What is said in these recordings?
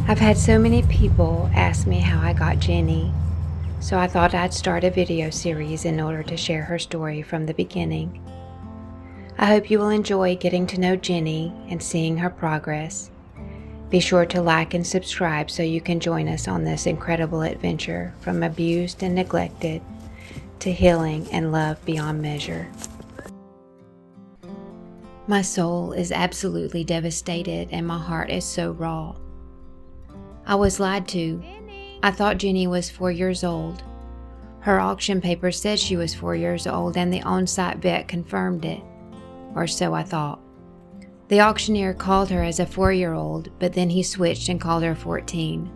I've had so many people ask me how I got Genny, so I thought I'd start a video series in order to share her story from the beginning. I hope you will enjoy getting to know Genny and seeing her progress. Be sure to like and subscribe so you can join us on this incredible adventure from abused and neglected to healing and love beyond measure. My soul is absolutely devastated and my heart is so raw. I was lied to. I thought Genny was 4 years old. Her auction paper said she was 4 years old and the on-site vet confirmed it. Or so I thought. The auctioneer called her as a 4-year-old, but then he switched and called her 14.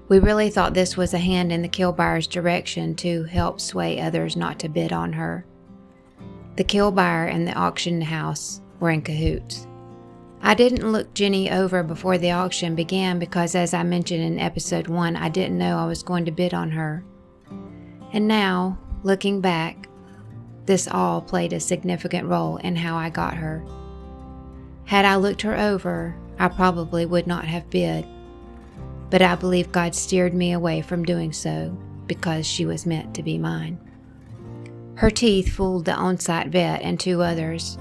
We really thought this was a hand in the kill buyer's direction to help sway others not to bid on her. The kill buyer and the auction house were in cahoots. I didn't look Genny over before the auction began because, as I mentioned in episode 1, I didn't know I was going to bid on her. And now, looking back, this all played a significant role in how I got her. Had I looked her over, I probably would not have bid. But I believe God steered me away from doing so because she was meant to be mine. Her teeth fooled the on-site vet and 2 others.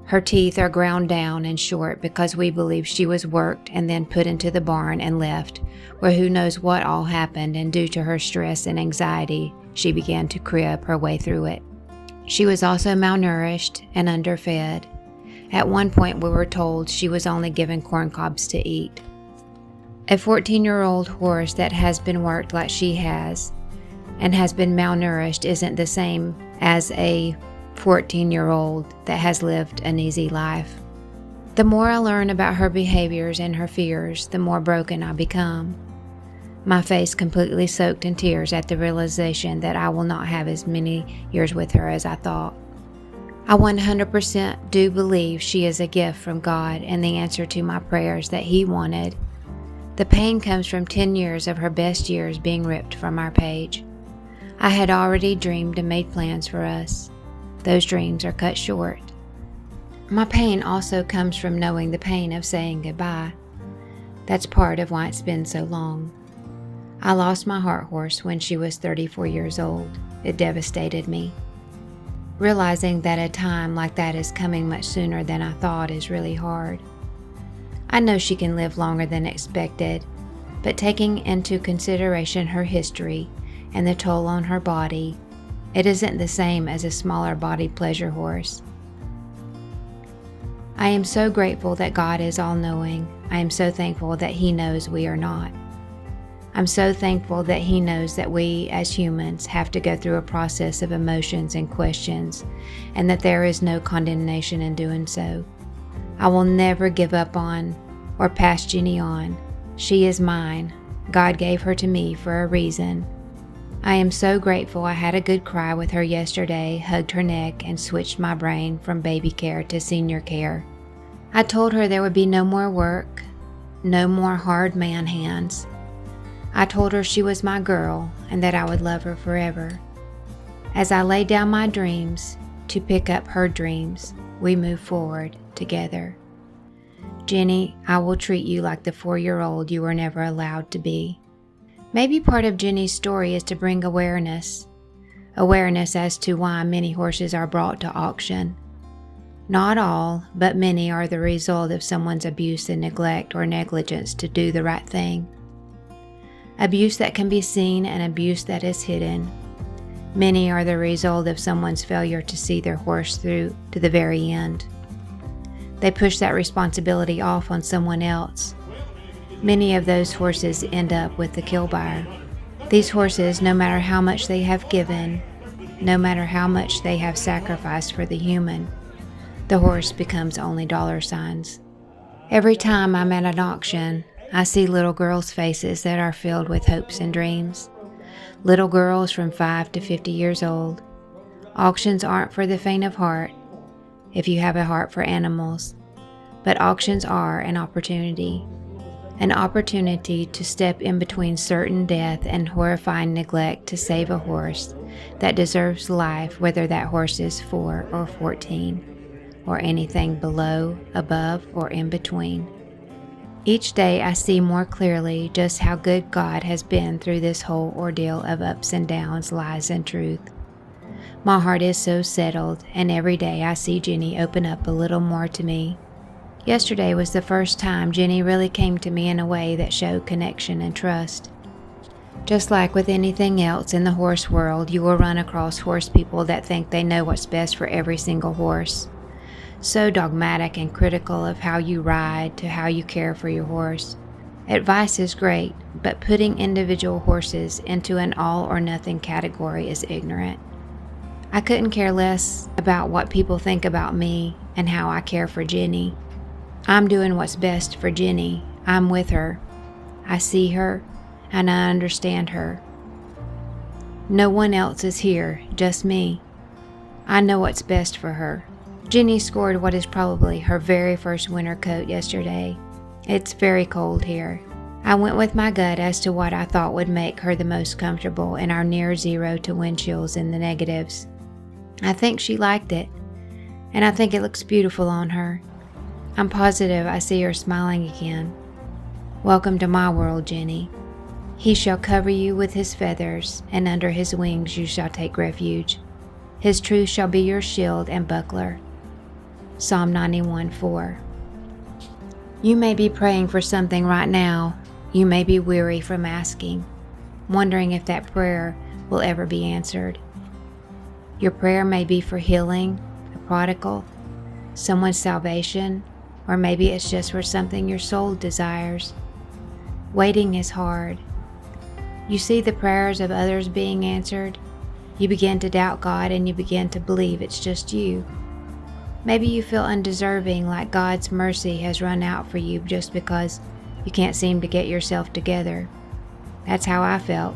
Her teeth are ground down and short because we believe she was worked and then put into the barn and left, where who knows what all happened, and due to her stress and anxiety, she began to crib her way through it. She was also malnourished and underfed. At one point we were told she was only given corn cobs to eat. A 14-year-old horse that has been worked like she has and has been malnourished isn't the same as a 14-year-old that has lived an easy life. The more I learn about her behaviors and her fears, the more broken I become. My face completely soaked in tears at the realization that I will not have as many years with her as I thought. I 100% do believe she is a gift from God and the answer to my prayers that He wanted. The pain comes from 10 years of her best years being ripped from our page. I had already dreamed and made plans for us. Those dreams are cut short. My pain also comes from knowing the pain of saying goodbye. That's part of why it's been so long. I lost my heart horse when she was 34 years old. It devastated me. Realizing that a time like that is coming much sooner than I thought is really hard. I know she can live longer than expected, but taking into consideration her history and the toll on her body, it isn't the same as a smaller bodied pleasure horse. I am so grateful that God is all-knowing. I am so thankful that He knows we are not. I'm so thankful that He knows that we as humans have to go through a process of emotions and questions, and that there is no condemnation in doing so. I will never give up on or pass Genny on. She is mine. God gave her to me for a reason. I am so grateful I had a good cry with her yesterday, hugged her neck, and switched my brain from baby care to senior care. I told her there would be no more work, no more hard man hands. I told her she was my girl and that I would love her forever. As I lay down my dreams to pick up her dreams, we move forward together. Genny, I will treat you like the 4-year-old you were never allowed to be. Maybe part of Genny's story is to bring awareness as to why many horses are brought to auction. Not all, but many are the result of someone's abuse and neglect or negligence to do the right thing. Abuse that can be seen and abuse that is hidden. Many are the result of someone's failure to see their horse through to the very end. They push that responsibility off on someone else. Many of those horses end up with the kill buyer. These horses, no matter how much they have given, no matter how much they have sacrificed for the human, the horse becomes only dollar signs. Every time I'm at an auction, I see little girls' faces that are filled with hopes and dreams. Little girls from 5 to 50 years old. Auctions aren't for the faint of heart, if you have a heart for animals, but auctions are an opportunity to step in between certain death and horrifying neglect to save a horse that deserves life, whether that horse is 4 or 14, or anything below, above, or in between. Each day I see more clearly just how good God has been through this whole ordeal of ups and downs, lies and truth. My heart is so settled, and every day I see Genny open up a little more to me. Yesterday was the first time Genny really came to me in a way that showed connection and trust. Just like with anything else in the horse world, you will run across horse people that think they know what's best for every single horse. So dogmatic and critical of how you ride to how you care for your horse. Advice is great, but putting individual horses into an all or nothing category is ignorant. I couldn't care less about what people think about me and how I care for Genny. I'm doing what's best for Genny. I'm with her. I see her, and I understand her. No one else is here, just me. I know what's best for her. Genny scored what is probably her very first winter coat yesterday. It's very cold here. I went with my gut as to what I thought would make her the most comfortable in our near zero to wind chills in the negatives. I think she liked it, and I think it looks beautiful on her. I'm positive I see her smiling again. Welcome to my world, Genny. He shall cover you with his feathers, and under his wings you shall take refuge. His truth shall be your shield and buckler. Psalm 91:4. You may be praying for something right now. You may be weary from asking, wondering if that prayer will ever be answered. Your prayer may be for healing, a prodigal, someone's salvation, or maybe it's just for something your soul desires. Waiting is hard. You see the prayers of others being answered. You begin to doubt God, and you begin to believe it's just you. Maybe you feel undeserving, like God's mercy has run out for you just because you can't seem to get yourself together. That's how I felt.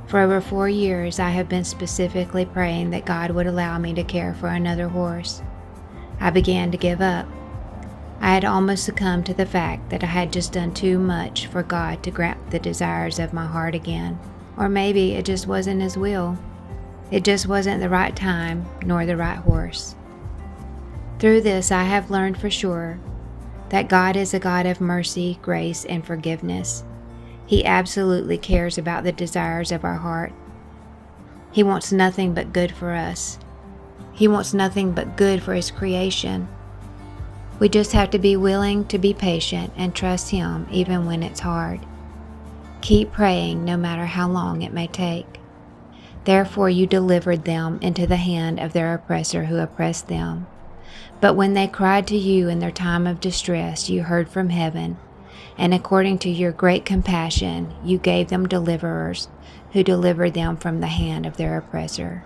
For over 4 years, I have been specifically praying that God would allow me to care for another horse. I began to give up. I had almost succumbed to the fact that I had just done too much for God to grant the desires of my heart again. Or maybe it just wasn't His will. It just wasn't the right time, nor the right horse. Through this, I have learned for sure that God is a God of mercy, grace, and forgiveness. He absolutely cares about the desires of our heart. He wants nothing but good for us. He wants nothing but good for His creation. We just have to be willing to be patient and trust Him even when it's hard. Keep praying no matter how long it may take. Therefore you delivered them into the hand of their oppressor who oppressed them. But when they cried to you in their time of distress, you heard from heaven, and according to your great compassion, you gave them deliverers who delivered them from the hand of their oppressor.